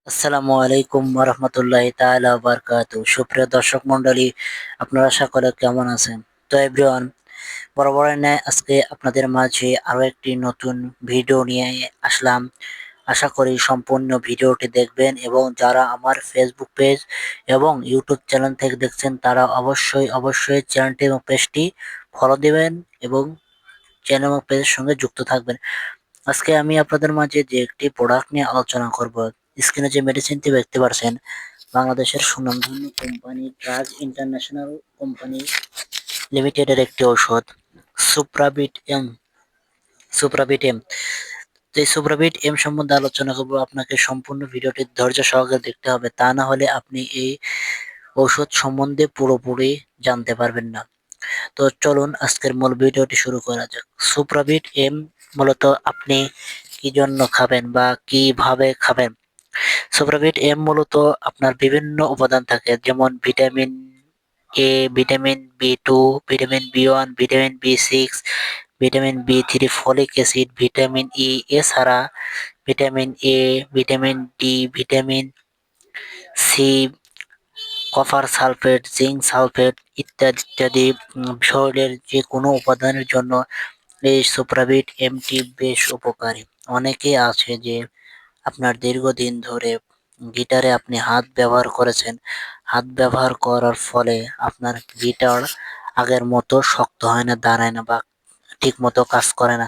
আসসালামু আলাইকুম ওরহমতুল্লাহি তাআলা ওয়া বারাকাতুহু। সুপ্রিয় দর্শক মণ্ডলী, আপনারা সকলে কেমন আছেন? তো এভরিওয়ান, বরাবরের ন্যায় আজকে আপনাদের মাঝে আরো একটি নতুন ভিডিও নিয়ে আসলাম। আশা করি সম্পূর্ণ ভিডিওটি দেখবেন এবং যারা আমার ফেসবুক পেজ এবং ইউটিউব চ্যানেল থেকে দেখছেন তারা অবশ্যই চ্যানেলটি এবং পেজটি ফলো দিবেন এবং চ্যানেল এবং পেজের সঙ্গে যুক্ত থাকবেন। আজকে আমি আপনাদের মাঝে যে একটি প্রোডাক্ট নিয়ে আলোচনা করব। স্ক্রিনে যে মেডিসিনটি দেখতে পাচ্ছেন, বাংলাদেশের সুনামধন্য কোম্পানি ড্রাগ ইন্টারন্যাশনাল কোম্পানি লিমিটেডের একটি ঔষধ সুপ্রাবিট এম। সুপ্রাবিট এম তো এই সুপ্রাবিট এম সম্বন্ধে আলোচনা করব। আপনাকে সম্পূর্ণ ভিডিওটি ধৈর্য সহকারে দেখতে হবে, তা না হলে আপনি এই ঔষধ সম্বন্ধে পুরোপুরি জানতে পারবেন না। তো চলুন আজকের মূল ভিডিওটি শুরু করা যাক। সুপ্রাবিট এম মূলত আপনি কি জন্য খাবেন বা কিভাবে খাবেন? সুপ্রাবিট এম মূলত আপনার বিভিন্ন উপাদান থাকে, যেমন vitamin A, vitamin B 2, vitamin B 1, vitamin B 6, vitamin B 3, folic acid, vitamin E, এছাড়া vitamin A, vitamin D, vitamin C, copper sulphate, zinc sulphate ইত্যাদি ইত্যাদি। শরীরের যে কোনো উপাদানের জন্য এই সুপ্রাবিট এমটি বেশ উপকারী। অনেকে আছে যে আপনার দীর্ঘদিন ধরে গিটারে আপনি হাত ব্যবহার করেছেন, হাত ব্যবহার করার ফলে আপনার গিটার আগের মতো শক্ত হয় না, দাঁড়ায় না বা ঠিক মতো কাজ করে না।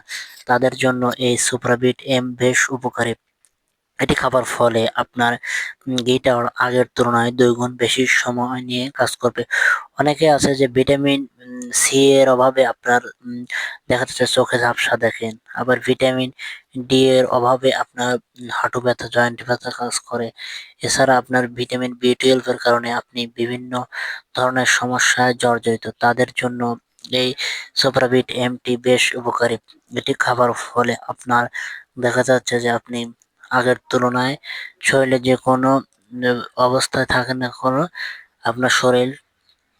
তাদের জন্য এই সুপ্রাবিট এম বেশ উপকারী। এটি খাবার ফলে আপনার গিটার আগের তুলনায় 2 গুণ বেশি সময় নিয়ে কাজ করবে। অনেকে আছে যে ভিটামিন সি এর অভাবে আপনার দেখা যাচ্ছে চোখে ঝাপসা দেখেন, আবার ভিটামিন ডি এর অভাবে আপনার হাঁটু ব্যথা, জয়েন্ট ব্যথা কাজ করে। এছাড়া আপনার ভিটামিন বি 12 এর কারণে আপনি বিভিন্ন ধরনের সমস্যায় জর্জরিত। তাদের জন্য এই সুপ্রাবিট এমটি বেশ উপকারী। এটি খাবার ফলে আপনার দেখা যাচ্ছে যে আপনি আগের তুলনায় শরীরে যে কোনো অবস্থায় থাকেন না কেন, আপনার শরীর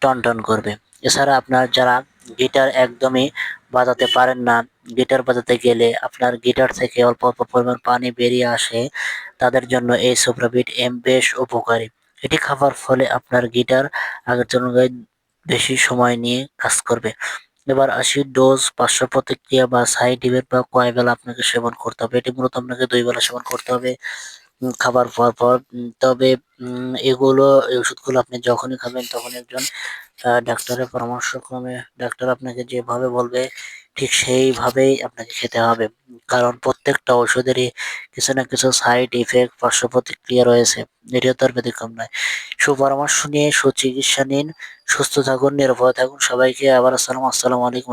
টনটন করবে। এছাড়া আপনার যারা গিটার একদমই বাজাতে পারেন না, গিটার বাজাতে গেলে আপনার গিটার থেকে অল্প অল্প পরিমাণ পানি বেরিয়ে আসে, তাদের জন্য এই সুপ্রাবিট এম বেশ উপকারী। এটি খাবার ফলে আপনার গিটার আগের তুলনায় বেশি সময় নিয়ে কাজ করবে। এবার আসি ডোজ, পার্শ্ব প্রতিক্রিয়া বা সাইড ইফেক্ট বা কয় বেলা আপনাকে সেবন করতে হবে। এটি মূলত আপনাকে 2 বেলা সেবন করতে হবে খাবার পর। তবে এগুলো এই ওষুধগুলো আপনি যখনই খাবেন তখন একজন ডাক্তারের পরামর্শক্রমে ডাক্তার আপনাকে যেভাবে বলবে ঠিক সেইভাবেই আপনাকে খেতে হবে। কারণ প্রত্যেকটা ওষুধেরই কিছু না কিছু সাইড ইফেক্ট, পার্শ্ব প্রতিক্রিয়া রয়েছে। এটিও তার ব্যতিক্রম নয়। সুপরামর্শ নিয়ে সুচিকিৎসা নিন, সুস্থ থাকুন, নিরাপদে থাকুন। সবাইকে আবার আসসালামু আলাইকুম।